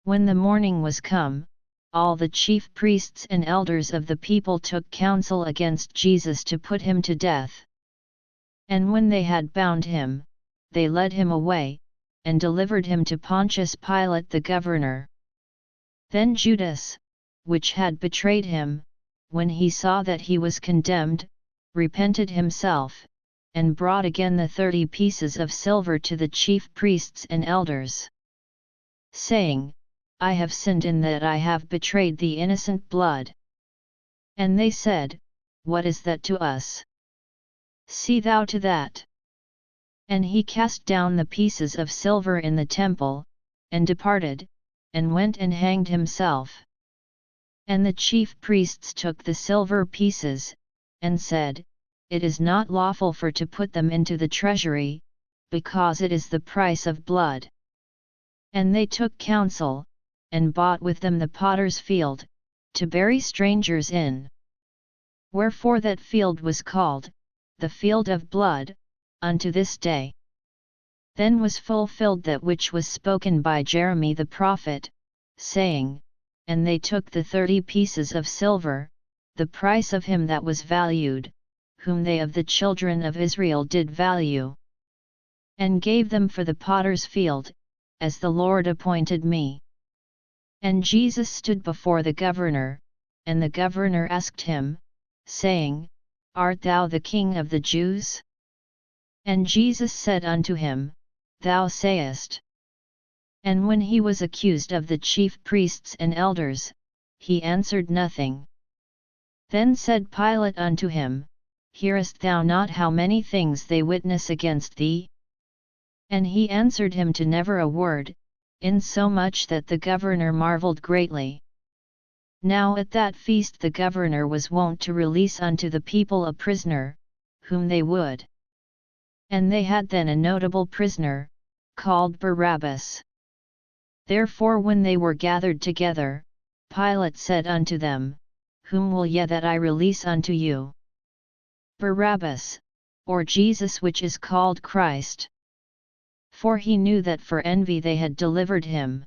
When the morning was come, all the chief priests and elders of the people took counsel against Jesus to put him to death. And when they had bound him, they led him away, and delivered him to Pontius Pilate the governor. Then Judas, which had betrayed him, when he saw that he was condemned, repented himself, and brought again the 30 pieces of silver to the chief priests and elders, saying, I have sinned in that I have betrayed the innocent blood. And they said, What is that to us? See thou to that. And he cast down the pieces of silver in the temple, and departed, and went and hanged himself. And the chief priests took the silver pieces, and said, It is not lawful for to put them into the treasury, because it is the price of blood. And they took counsel, and bought with them the potter's field, to bury strangers in. Wherefore that field was called, the field of blood, unto this day. Then was fulfilled that which was spoken by Jeremy the prophet, saying, And they took the 30 pieces of silver, the price of him that was valued, whom they of the children of Israel did value, and gave them for the potter's field, as the Lord appointed me. And Jesus stood before the governor, and the governor asked him, saying, Art thou the King of the Jews? And Jesus said unto him, Thou sayest. And when he was accused of the chief priests and elders, he answered nothing. Then said Pilate unto him, Hearest thou not how many things they witness against thee? And he answered him to never a word, insomuch that the governor marveled greatly. Now at that feast the governor was wont to release unto the people a prisoner, whom they would. And they had then a notable prisoner, called Barabbas. Therefore when they were gathered together, Pilate said unto them, Whom will ye that I release unto you? Barabbas, or Jesus which is called Christ? For he knew that for envy they had delivered him.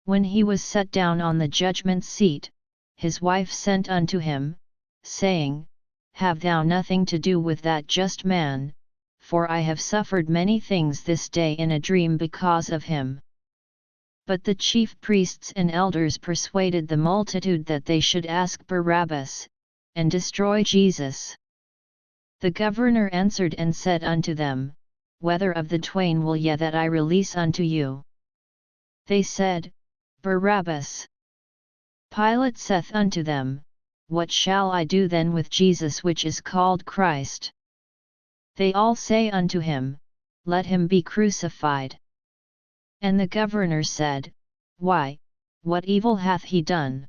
When he was set down on the judgment seat, his wife sent unto him, saying, Have thou nothing to do with that just man, for I have suffered many things this day in a dream because of him. But the chief priests and elders persuaded the multitude that they should ask Barabbas, and destroy Jesus. The governor answered and said unto them, Whether of the twain will ye that I release unto you? They said, Barabbas. Pilate saith unto them, What shall I do then with Jesus which is called Christ? They all say unto him, Let him be crucified. And the governor said, Why, what evil hath he done?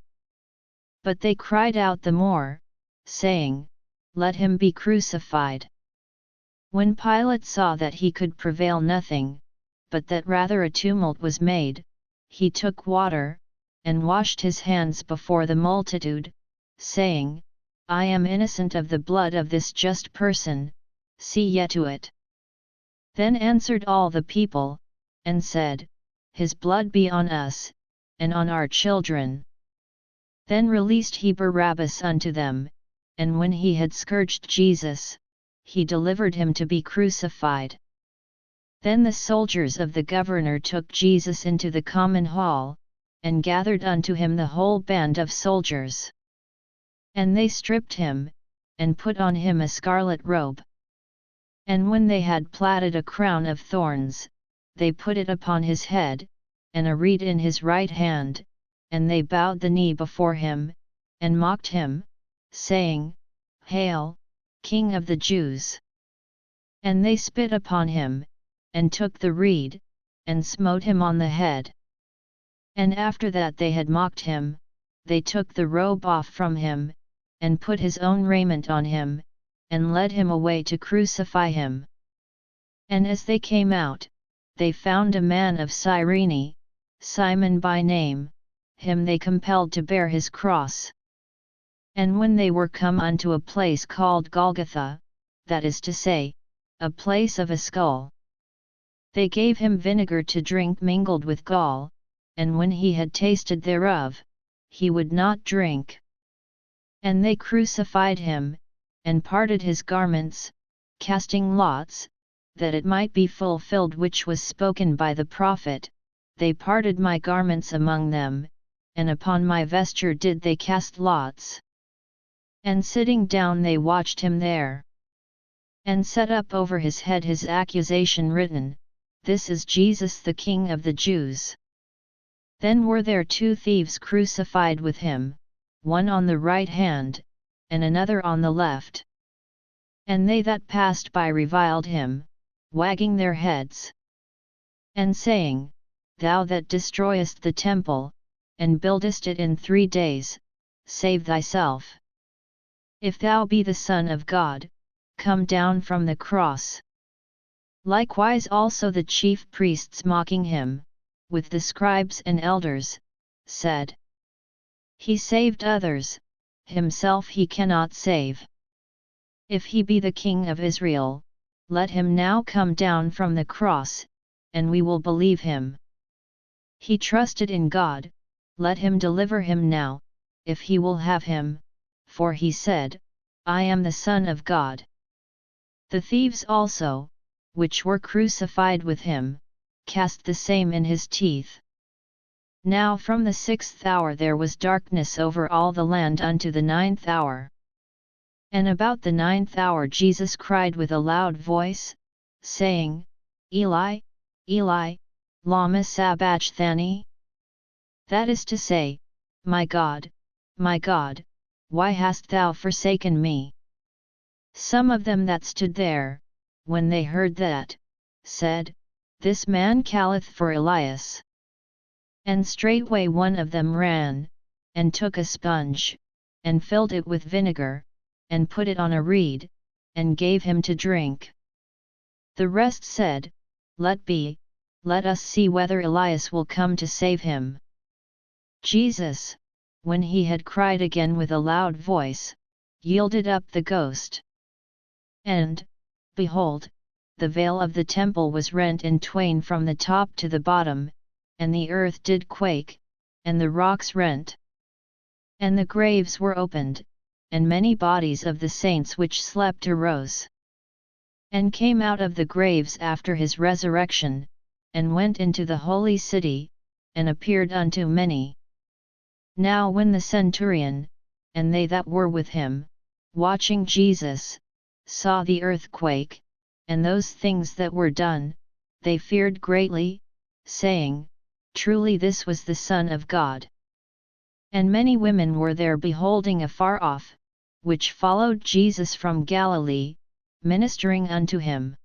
But they cried out the more, saying, Let him be crucified. When Pilate saw that he could prevail nothing, but that rather a tumult was made, he took water, and washed his hands before the multitude, saying, I am innocent of the blood of this just person, see ye to it. Then answered all the people, and said, His blood be on us, and on our children. Then released he Barabbas unto them, and when he had scourged Jesus, he delivered him to be crucified. Then the soldiers of the governor took Jesus into the common hall, and gathered unto him the whole band of soldiers. And they stripped him, and put on him a scarlet robe. And when they had platted a crown of thorns, they put it upon his head, and a reed in his right hand, and they bowed the knee before him, and mocked him, saying, Hail, King of the Jews! And they spit upon him, and took the reed, and smote him on the head. And after that they had mocked him, they took the robe off from him, and put his own raiment on him, and led him away to crucify him. And as they came out, they found a man of Cyrene, Simon by name, him they compelled to bear his cross. And when they were come unto a place called Golgotha, that is to say, a place of a skull, they gave him vinegar to drink mingled with gall, and when he had tasted thereof, he would not drink. And they crucified him, and parted his garments, casting lots, that it might be fulfilled which was spoken by the prophet, they parted my garments among them, and upon my vesture did they cast lots. And sitting down they watched him there. And set up over his head his accusation written, This is Jesus the King of the Jews. Then were there 2 thieves crucified with him, one on the right hand, and another on the left. And they that passed by reviled him, wagging their heads, and saying, Thou that destroyest the temple, and buildest it in 3 days, save thyself. If thou be the Son of God, come down from the cross. Likewise also the chief priests mocking him, with the scribes and elders, said, He saved others, himself he cannot save. If he be the King of Israel, let him now come down from the cross, and we will believe him. He trusted in God, let him deliver him now, if he will have him, for he said, I am the Son of God. The thieves also, which were crucified with him, cast the same in his teeth. Now from the 6th hour there was darkness over all the land unto the 9th hour. And about the 9th hour Jesus cried with a loud voice, saying, Eli, Eli, lama sabachthani? That is to say, my God, why hast thou forsaken me? Some of them that stood there, when they heard that, said, This man calleth for Elias. And straightway one of them ran, and took a sponge, and filled it with vinegar, and put it on a reed, and gave him to drink. The rest said, Let be, let us see whether Elias will come to save him. Jesus, when he had cried again with a loud voice, yielded up the ghost. And, behold, the veil of the temple was rent in twain from the top to the bottom, and the earth did quake, and the rocks rent. And the graves were opened, and many bodies of the saints which slept arose, and came out of the graves after his resurrection, and went into the holy city, and appeared unto many. Now when the centurion, and they that were with him, watching Jesus, saw the earthquake, and those things that were done, they feared greatly, saying, Truly this was the Son of God. And many women were there beholding afar off, which followed Jesus from Galilee, ministering unto him.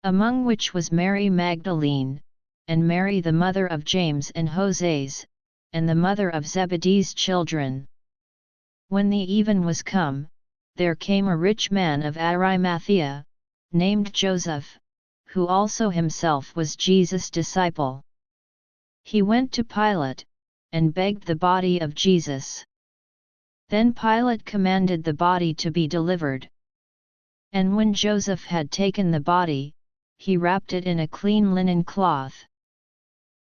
Among which was Mary Magdalene, and Mary the mother of James and Joses, and the mother of Zebedee's children. When the even was come, there came a rich man of Arimathea, named Joseph, who also himself was Jesus' disciple. He went to Pilate, and begged the body of Jesus. Then Pilate commanded the body to be delivered. And when Joseph had taken the body, he wrapped it in a clean linen cloth,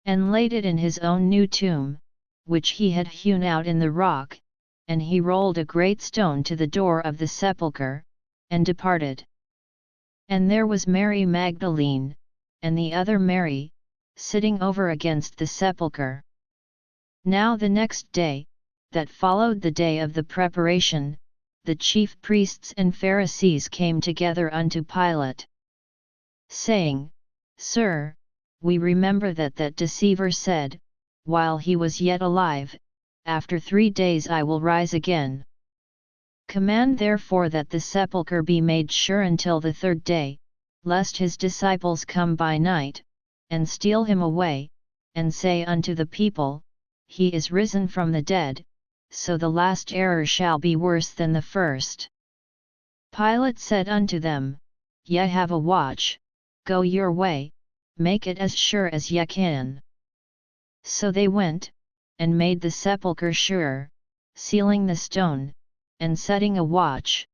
and laid it in his own new tomb, which he had hewn out in the rock, and he rolled a great stone to the door of the sepulchre, and departed. And there was Mary Magdalene, and the other Mary, sitting over against the sepulchre. Now the next day, that followed the day of the preparation, the chief priests and Pharisees came together unto Pilate, saying, Sir, we remember that deceiver said, while he was yet alive, After 3 days I will rise again. Command therefore that the sepulchre be made sure until the 3rd day, lest his disciples come by night, and steal him away, and say unto the people, He is risen from the dead, so the last error shall be worse than the first. Pilate said unto them, Ye have a watch, go your way, make it as sure as ye can. So they went, and made the sepulchre sure, sealing the stone, and setting a watch.